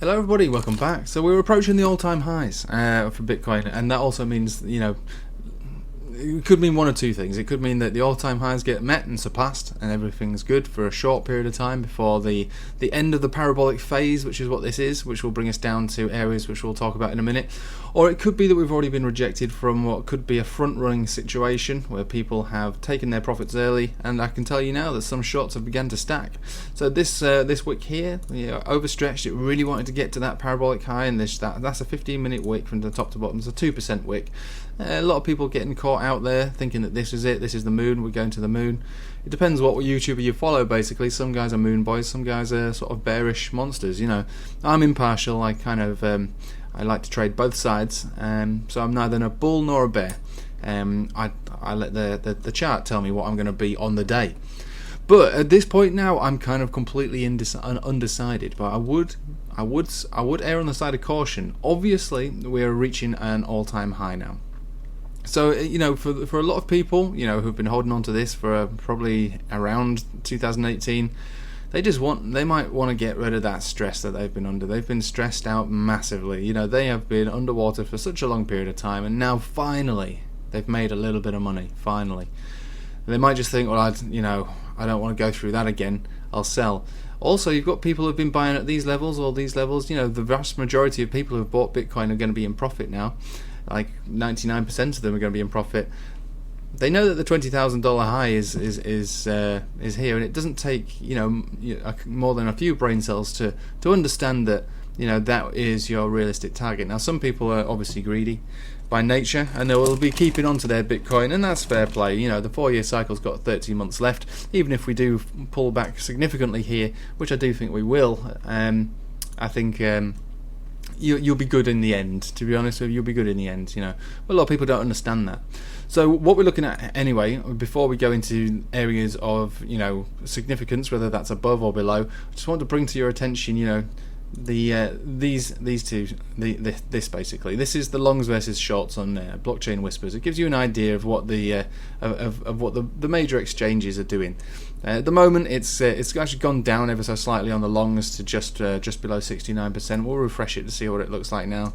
Hello everybody, welcome back. So we're approaching the all-time highs for Bitcoin, and that also means, it could mean one or two things. It could mean that the all-time highs get met and surpassed and everything's good for a short period of time before the end of the parabolic phase, which is what this is, which will bring us down to areas which we'll talk about in a minute. Or it could be that we've already been rejected from what could be a front-running situation where people have taken their profits early, and I can tell you now that some shorts have begun to stack. So this wick here, overstretched. It really wanted to get to that parabolic high, and that's a 15-minute wick from the top to bottom. It's a 2% wick. A lot of people getting caught out there thinking that this is it, this is the moon, we're going to the moon. It depends what YouTuber you follow, basically. Some guys are moon boys, some guys are sort of bearish monsters. I'm impartial. I kind of I like to trade both sides, so I'm neither a bull nor a bear. I let the chart tell me what I'm going to be on the day. But at this point now, I'm kind of completely undecided. But I would err on the side of caution. Obviously, we are reaching an all-time high now. So, for a lot of people, who've been holding on to this for probably around 2018, they might want to get rid of that stress that they've been under. They've been stressed out massively. They have been underwater for such a long period of time, and now finally they've made a little bit of money. Finally, they might just think, well, I don't want to go through that again. I'll sell. Also, you've got people who've been buying at these levels or these levels. The vast majority of people who've bought Bitcoin are going to be in profit now. Like 99% of them are going to be in profit. They know that the $20,000 high is here, and it doesn't take more than a few brain cells to understand that that is your realistic target. Now, some people are obviously greedy by nature, and they will be keeping on to their Bitcoin, and that's fair play. The 4-year cycle's got 13 months left. Even if we do pull back significantly here, which I do think we will, I think you'll be good in the end. To be honest with you, you'll be good in the end. But a lot of people don't understand that. So what we're looking at anyway, before we go into areas of significance, whether that's above or below, I just want to bring to your attention these two, this basically. This is the longs versus shorts on Blockchain Whispers. It gives you an idea of what the major exchanges are doing. At the moment, it's actually gone down ever so slightly on the longs to just below 69%. We'll refresh it to see what it looks like now.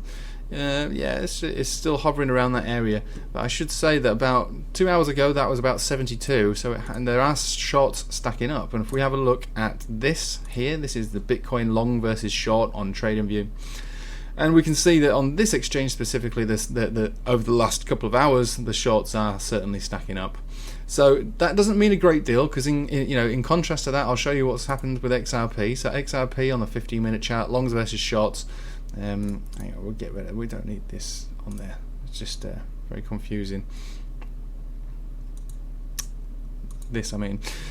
It's still hovering around that area, but I should say that about 2 hours ago that was about 72. And there are shorts stacking up. And if we have a look at this here, this is the Bitcoin long versus short on TradingView, and we can see that on this exchange specifically, that over the last couple of hours, the shorts are certainly stacking up. So that doesn't mean a great deal, because in contrast to that, I'll show you what's happened with XRP. So XRP on the 15-minute chart, longs versus shorts. Hang on, we'll get rid of it. We don't need this on there. It's just very confusing.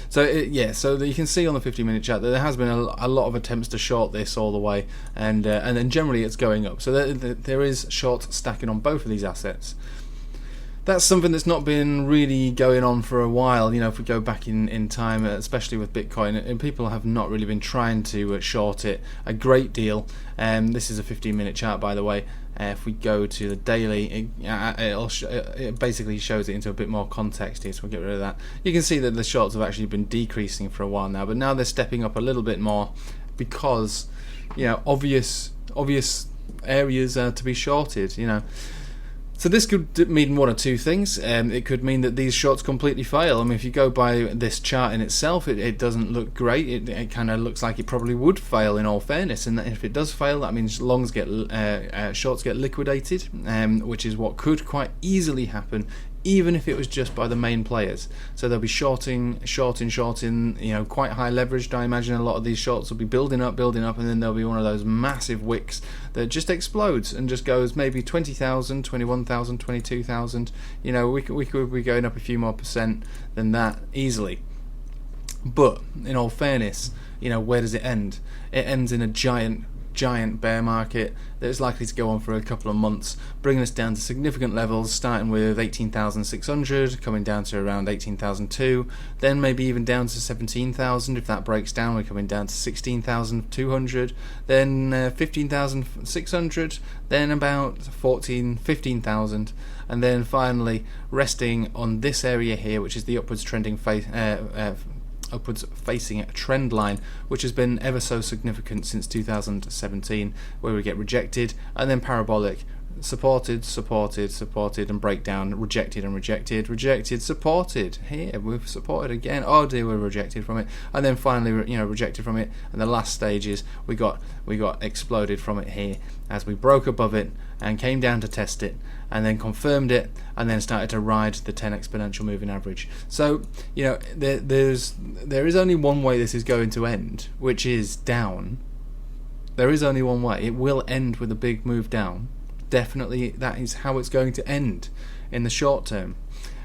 So you can see on the 15-minute chart that there has been a lot of attempts to short this all the way, and then generally it's going up. So there is short stacking on both of these assets. That's something that's not been really going on for a while. If we go back in time, especially with Bitcoin, and people have not really been trying to short it a great deal. This is a 15-minute chart, by the way. If we go to the daily, it basically shows it into a bit more context here, so we'll get rid of that. You can see that the shorts have actually been decreasing for a while now, but now they're stepping up a little bit more because obvious areas to be shorted. So this could mean one or two things. It could mean that these shorts completely fail. I mean, if you go by this chart in itself, it doesn't look great. It kind of looks like it probably would fail, in all fairness. And if it does fail, that means shorts get liquidated, which is what could quite easily happen, even if it was just by the main players. So they'll be shorting, quite high leveraged. I imagine a lot of these shorts will be building up, and then there'll be one of those massive wicks that just explodes and just goes maybe 20,000, 21,000, 22,000. We could be going up a few more percent than that easily. But in all fairness, where does it end? It ends in a giant bear market that is likely to go on for a couple of months, bringing us down to significant levels, starting with 18,600, coming down to around 18,002, then maybe even down to 17,000. If that breaks down, we're coming down to 16,200, then 15,600, then about 15,000, and then finally resting on this area here, which is the upwards trending upwards facing trend line, which has been ever so significant since 2017, where we get rejected and then parabolic, supported, and breakdown, rejected and rejected, supported. Here we've supported again. Oh dear, we're rejected from it, and then finally, rejected from it. And the last stages, we got exploded from it here as we broke above it and came down to test it, and then confirmed it, and then started to ride the 10 exponential moving average. So there is only one way this is going to end, which is down. There is only one way. It will end with a big move down. Definitely, that is how it's going to end in the short term.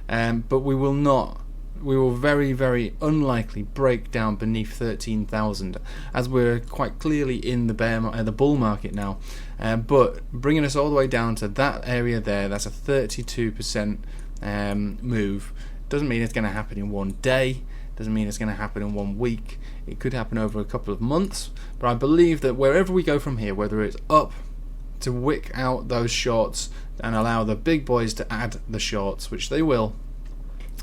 But we will very, very unlikely break down beneath 13,000, as we're quite clearly in the bull market now. But bringing us all the way down to that area there, that's a 32% move. Doesn't mean it's going to happen in one day. Doesn't mean it's going to happen in 1 week. It could happen over a couple of months. But I believe that wherever we go from here, whether it's up to wick out those shorts and allow the big boys to add the shorts, which they will,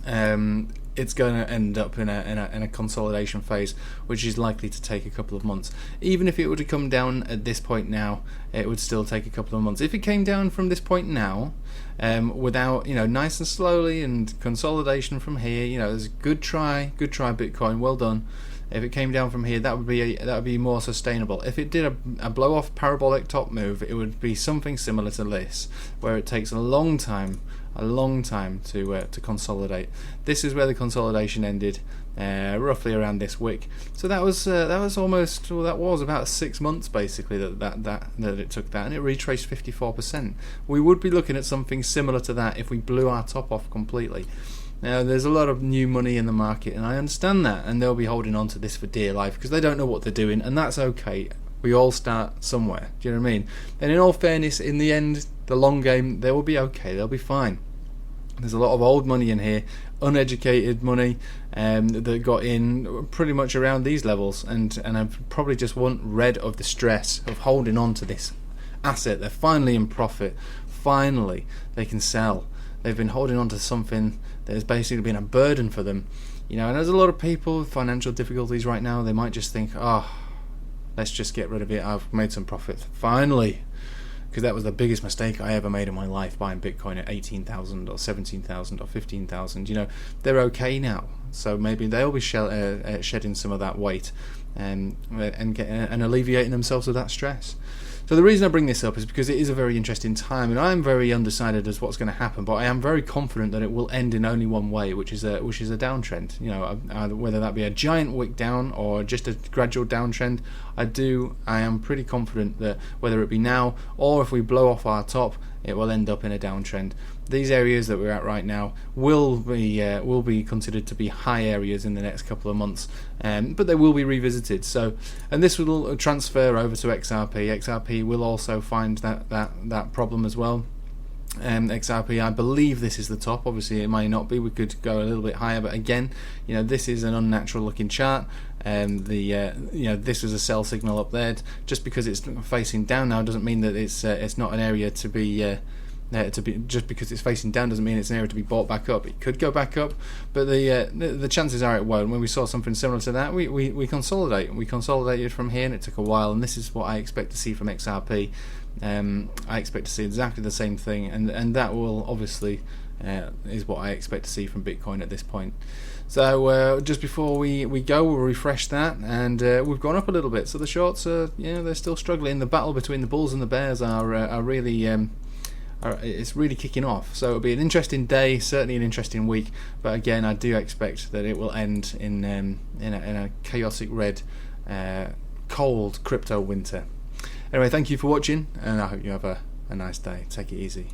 it's going to end up in a consolidation phase, which is likely to take a couple of months. Even if it were to come down at this point now, it would still take a couple of months. If it came down from this point now, without nice and slowly and consolidation from here, there's a good try Bitcoin, well done. If it came down from here, that would be more sustainable. If it did a blow off parabolic top move, it would be something similar to this, where it takes a long time to consolidate. This is where the consolidation ended, roughly around this wick. So that was about 6 months basically that it took that, and it retraced 54%. We would be looking at something similar to that if we blew our top off completely. Now, there's a lot of new money in the market, and I understand that, and they'll be holding on to this for dear life because they don't know what they're doing, and that's okay. We all start somewhere. Do you know what I mean? And in all fairness, in the end, the long game, they will be okay. They'll be fine. There's a lot of old money in here, uneducated money, that got in pretty much around these levels, and I probably just want rid of the stress of holding on to this asset. They're finally in profit. Finally, they can sell. They've been holding on to something that has basically been a burden for them. And there's a lot of people with financial difficulties right now. They might just think, let's just get rid of it. I've made some profit. Finally. Because that was the biggest mistake I ever made in my life, buying Bitcoin at 18,000 or 17,000 or 15,000. They're okay now. So maybe they'll be shedding some of that weight and alleviating themselves of that stress. So the reason I bring this up is because it is a very interesting time, and I am very undecided as what's going to happen, but I am very confident that it will end in only one way, which is a downtrend. Whether that be a giant wick down or just a gradual downtrend, I am pretty confident that whether it be now or if we blow off our top, it will end up in a downtrend. These areas that we're at right now will be considered to be high areas in the next couple of months, but they will be revisited. So, and this will transfer over to XRP. XRP will also find that problem as well. XRP, I believe this is the top. Obviously, it may not be. We could go a little bit higher, but again, this is an unnatural looking chart. This was a sell signal up there. Just because it's facing down now doesn't mean that it's not an area to be. Just because it's facing down doesn't mean it's an area to be bought back up. It could go back up, but the chances are it won't. When we saw something similar to that, we consolidate. We consolidated from here, and it took a while. And this is what I expect to see from XRP. I expect to see exactly the same thing, and that will obviously is what I expect to see from Bitcoin at this point. So just before we go, we'll refresh that, and we've gone up a little bit. So the shorts are, they're still struggling. The battle between the bulls and the bears are really. It's really kicking off, so it'll be an interesting day, certainly an interesting week. But again, I do expect that it will end in a chaotic red, cold crypto winter. Anyway, thank you for watching, and I hope you have a nice day. Take it easy.